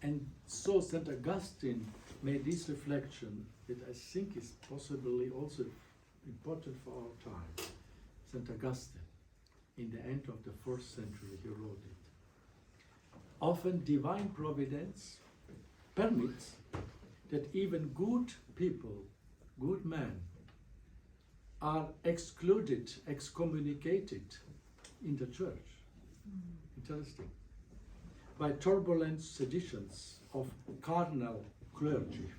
And so St. Augustine made this reflection that I think is possibly also important for our time. St. Augustine, in the end of the 4th century, he wrote it. Often divine providence permits that even good people, good men, are excluded, excommunicated in the church. Interesting. By turbulent seditions of carnal clergy.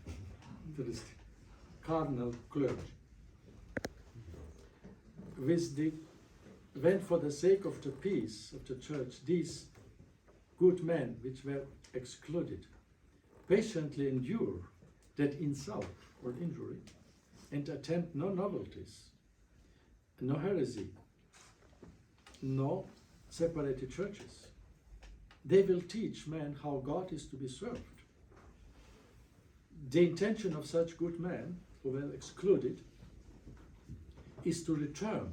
Interesting. Carnal clergy. When for the sake of the peace of the church, these good men which were excluded patiently endure that insult or injury and attempt no novelties, no heresy, no separated churches. They will teach men how God is to be served. The intention of such good men who were excluded is to return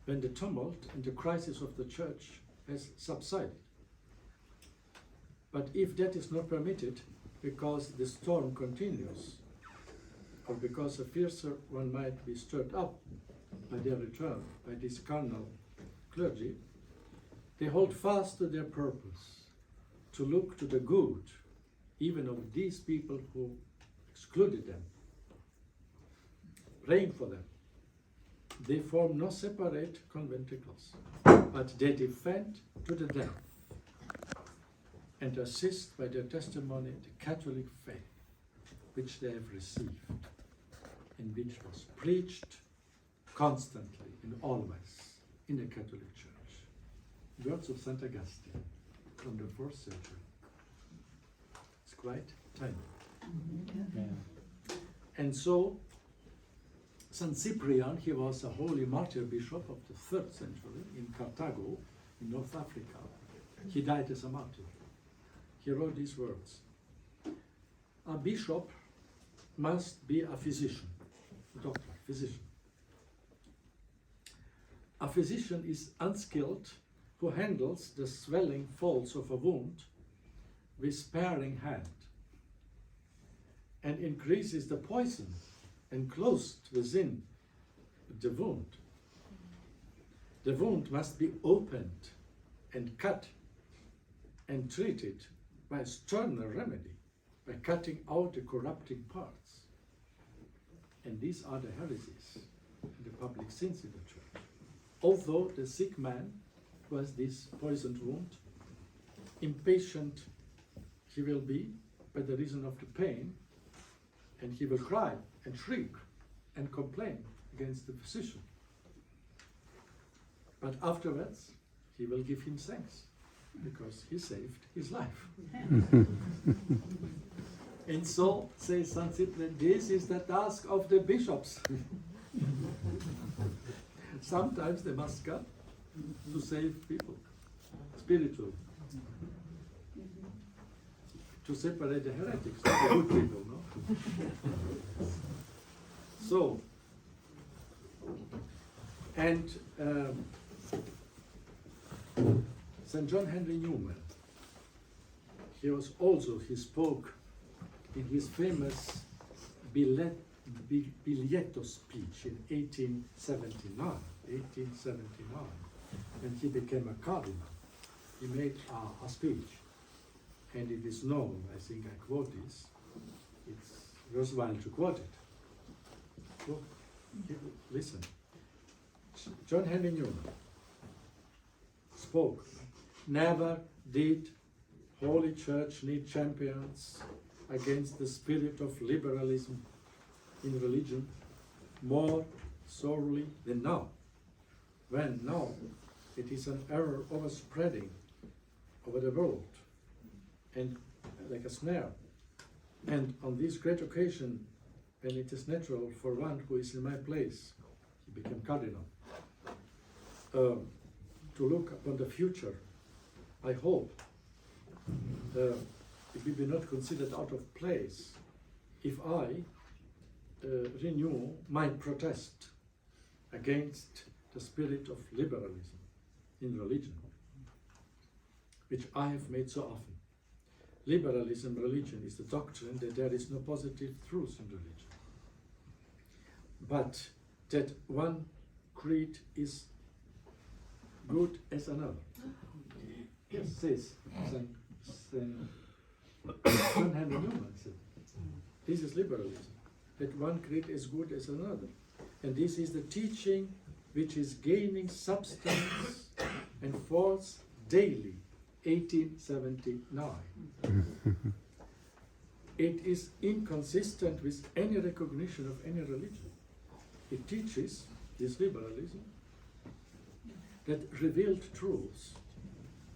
when the tumult and the crisis of the church has subsided. But if that is not permitted, because the storm continues, or because a fiercer one might be stirred up by their return, by this carnal clergy, they hold fast to their purpose, to look to the good, even of these people who excluded them, praying for them. They form no separate conventicles, but they defend to the death and assist by their testimony the Catholic faith which they have received and which was preached constantly and always in the Catholic Church. Words of St. Augustine from the 4th century. It's quite tiny. Yeah. And so St. Cyprian, he was a holy martyr bishop of the 3rd century in Carthago, in North Africa. He died as a martyr. He wrote these words: a bishop must be a physician, a doctor, physician. A physician is unskilled who handles the swelling folds of a wound with sparing hand and increases the poison enclosed within the wound. The wound must be opened and cut and treated by a sterner remedy, by cutting out the corrupting parts. And these are the heresies and the public sins in the church. Although the sick man who has this poisoned wound, impatient he will be by the reason of the pain, and he will cry and shriek and complain against the physician. But afterwards, he will give him thanks because he saved his life. And so, says St. Cyprian, this is the task of the bishops. Sometimes they must come to save people, spiritually. To separate the heretics from the good people, no? So, and St. John Henry Newman, he spoke in his famous Biglietto speech in 1879, when he became a cardinal. He made a speech, and it is known, I think I quote this, it's worthwhile to quote it. So, listen. John Henry Newman spoke, never did Holy Church need champions against the spirit of liberalism in religion more sorely than now, when now it is an error overspreading over the world and like a snare. And on this great occasion, when it is natural for one who is in my place, he became cardinal, to look upon the future, I hope it will be not considered out of place if I renew my protest against the spirit of liberalism in religion, which I have made so often. liberalism, religion, is the doctrine that there is no positive truth in religion, but that one creed is good as another. Yes, says John Henry Newman said. This is liberalism, that one creed is good as another. And this is the teaching which is gaining substance and force daily, 1879. It is inconsistent with any recognition of any religion. It teaches, this liberalism, that revealed truth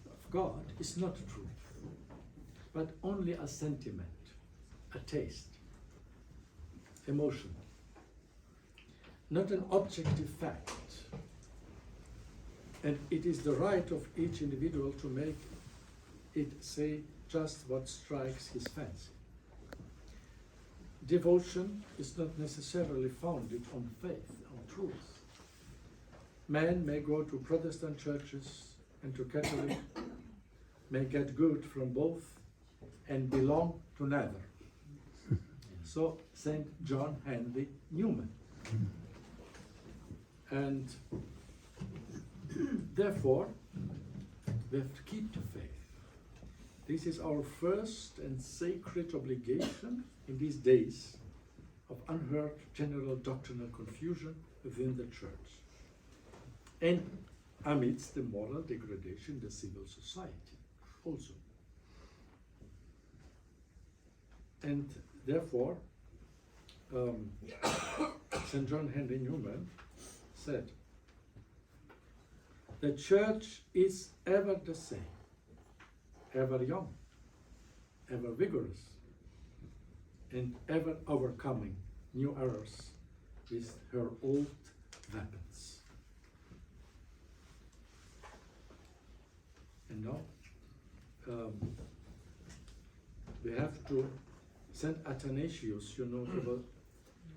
of God is not truth, but only a sentiment, a taste, emotion, not an objective fact. And it is the right of each individual to make it say just what strikes his fancy. Devotion is not necessarily founded on faith, on truth. Man may go to Protestant churches and to Catholic, may get good from both and belong to neither. So St. John Henry Newman. And therefore, we have to keep the faith. This is our first and sacred obligation in these days of unheard general doctrinal confusion within the Church, and amidst the moral degradation in the civil society also. And therefore, St. John Henry Newman said, the Church is ever the same, ever young, ever vigorous, and ever overcoming new errors with her old weapons. And now we have to St. Athanasius, you know,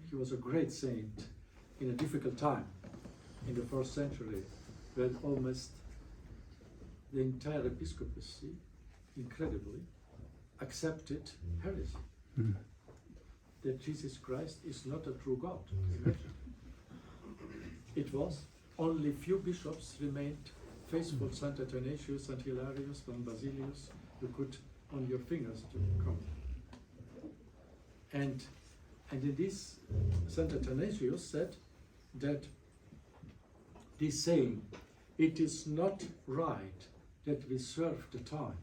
he was a great saint in a difficult time in the first century, when almost the entire episcopacy, incredibly, accepted heresy. That Jesus Christ is not a true God. Imagine. It was only few bishops remained faithful, St. Athanasius, St. Hilarius, St. Basilius, you could on your fingers to count. And in this, St. Athanasius said that this saying, it is not right that we serve the time,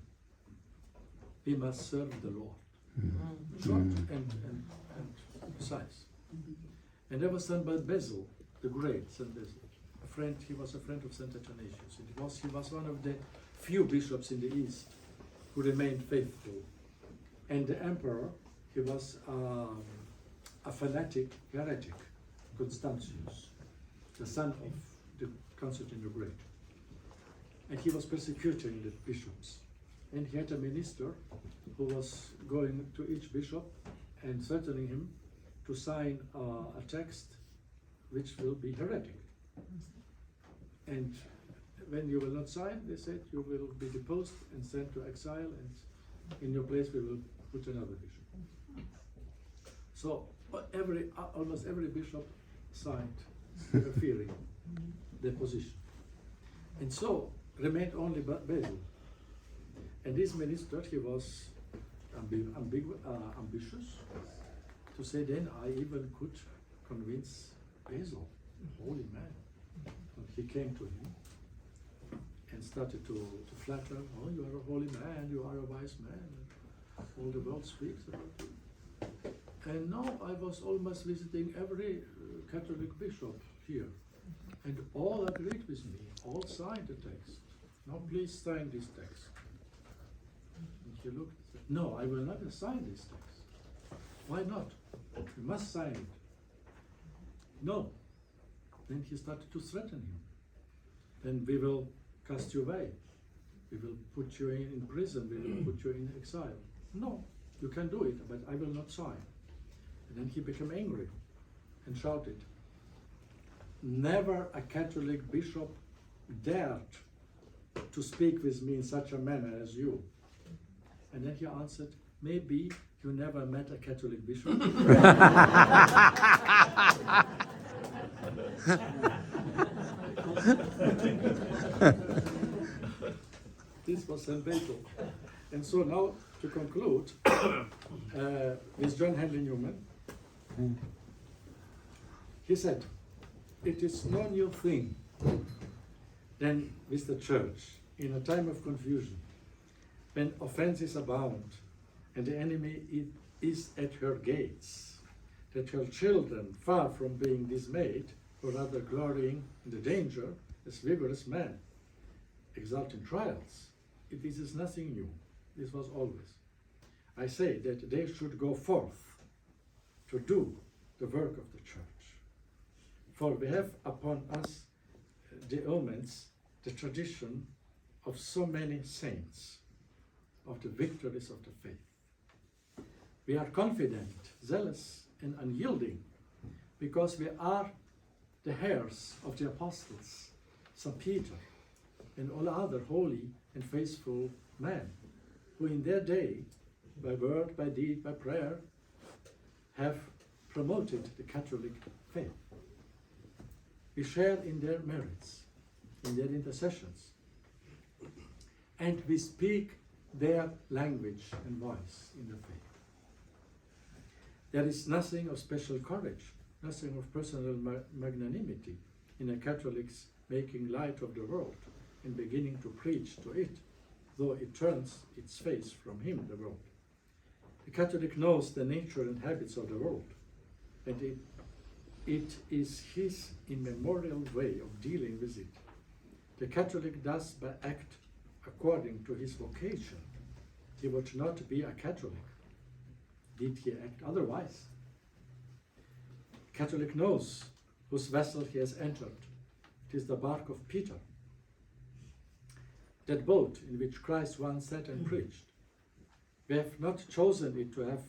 we must serve the Lord. Short and precise. And there was St. Basil, the great St. Basil, a friend. He was a friend of St. Athanasius. He was one of the few bishops in the East who remained faithful. And the emperor, he was a fanatic heretic, Constantius, the son of the Constantine the Great. And he was persecuting the bishops. And he had a minister who was going to each bishop and threatening him to sign a text which will be heretic. And when you will not sign, they said, you will be deposed and sent to exile, and in your place we will put another bishop. So almost every bishop signed, fearing their position. And so remained only Basil. And this minister, he was ambitious to say, then I even could convince Basil, a holy man. And he came to him and started to flatter him. Oh, you are a holy man, you are a wise man. All the world speaks about you. And now I was almost visiting every Catholic bishop here. And all agreed with me, all signed the text. Now please sign this text. And he looked and said, no, I will not sign this text. Why not? You must sign it. No. Then he started to threaten him. Then we will cast you away. We will put you in prison. We will put you in exile. No, you can do it, but I will not sign. And then he became angry and shouted, never a Catholic bishop dared to speak with me in such a manner as you. And then he answered, maybe you never met a Catholic bishop. This was St. Basil. And so now, to conclude, with John Henry Newman, he said, it is no new thing than with the church in a time of confusion, when offenses abound and the enemy is at her gates, that her children, far from being dismayed, or rather glorying in the danger, as vigorous men exult in trials. This is nothing new. This was always. I say that they should go forth to do the work of the church. For we have upon us the omens, the tradition of so many saints, of the victories of the faith. We are confident, zealous, and unyielding, because we are the heirs of the apostles, St. Peter, and all other holy and faithful men, who in their day, by word, by deed, by prayer, have promoted the Catholic faith. We share in their merits, in their intercessions, and we speak their language and voice in the faith. There is nothing of special courage, nothing of personal magnanimity in a Catholic's making light of the world and beginning to preach to it, though it turns its face from him, the world. The Catholic knows the nature and habits of the world, and it is his immemorial way of dealing with it. The Catholic does by act according to his vocation. He would not be a Catholic did he act otherwise. The Catholic knows whose vessel he has entered. It is the bark of Peter, that boat in which Christ once sat and preached. We have not chosen it to have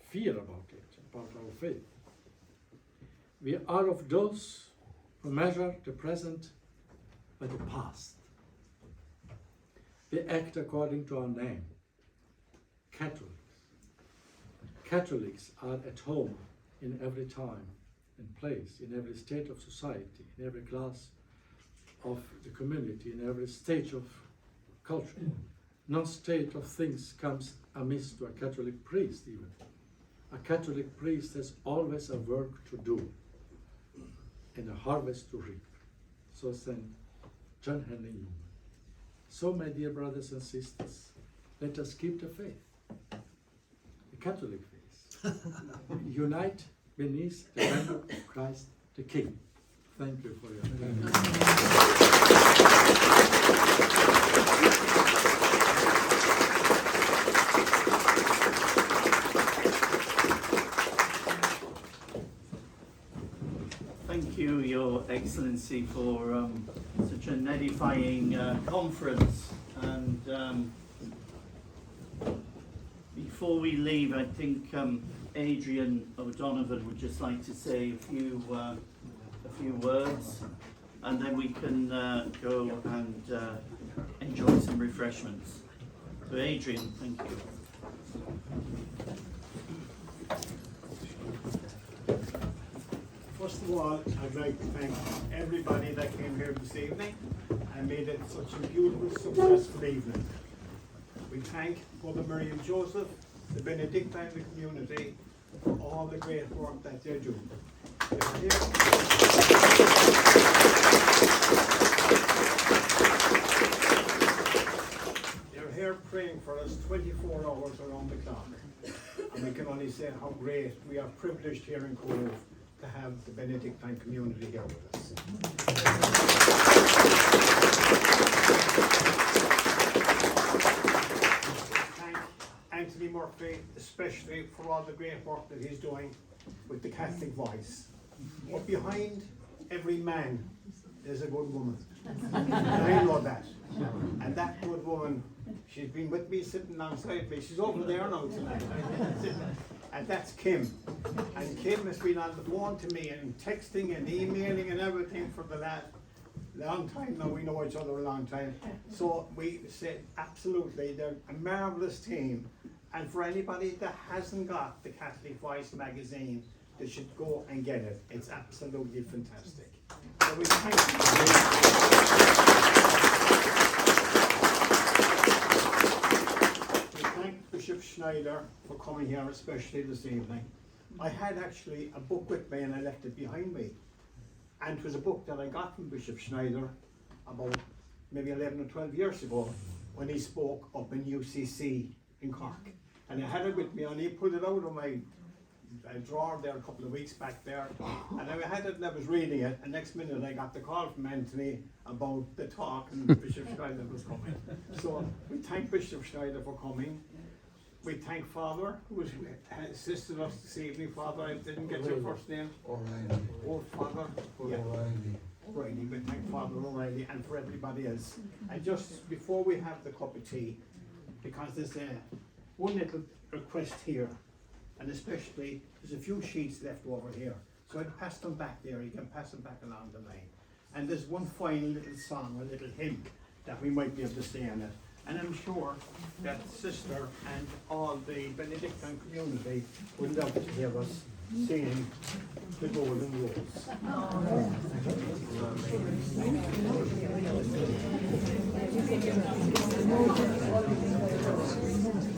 fear about it, about our faith. We are of those who measure the present by the past. We act according to our name, Catholics. Catholics are at home in every time and place, in every state of society, in every class of the community, in every stage of culture. No state of things comes amiss to a Catholic priest even. A Catholic priest has always a work to do and a harvest to reap. So St. John Henry Newman. So, my dear brothers and sisters, let us keep the faith, the Catholic faith. Unite beneath the banner of Christ the King. Thank you for your attention. Thank you, Your Excellency, for such an edifying conference. And before we leave, I think Adrian O'Donovan would just like to say a few words, and then we can go and enjoy some refreshments. So, Adrian, thank you. First of all, I'd like to thank everybody that came here this evening and made it such a beautiful, successful evening. We thank Mother Mary and Joseph, the Benedictine community, for all the great work that they do. They're here praying for us 24 hours around the clock. And we can only say how great we are privileged here in Cobh to have the Benedictine community here with us. Thank Anthony Murphy, especially for all the great work that he's doing with the Catholic voice. But behind every man, there's a good woman. And I know that. And that good woman, she's been with me sitting alongside me. She's over there now tonight. And that's Kim. And Kim has been on the phone to me and texting and emailing and everything for the last long time now, we know each other a long time. So we said absolutely, they're a marvellous team. And for anybody that hasn't got the Catholic Voice magazine, they should go and get it. It's absolutely fantastic. So we thank Bishop Schneider for coming here, especially this evening. I had actually a book with me and I left it behind me. And it was a book that I got from Bishop Schneider about maybe 11 or 12 years ago when he spoke up in UCC in Cork. And I had it with me and he pulled it out of my drawer there a couple of weeks back there. And I had it and I was reading it, and next minute I got the call from Anthony about the talk and Bishop Schneider was coming. So we thank Bishop Schneider for coming. We thank Father, who assisted us this evening. Father, I didn't get your first name. O'Reilly. Oh, Father. Yeah. O'Reilly. O'Reilly. We thank Father O'Reilly and for everybody else. And just before we have the cup of tea, because there's one little request here, and especially there's a few sheets left over here. So I'd pass them back there. You can pass them back along the line. And there's one final little song, a little hymn that we might be able to say on it. And I'm sure that Sister and all the Benedictine community would love to hear us singing the Golden Rose.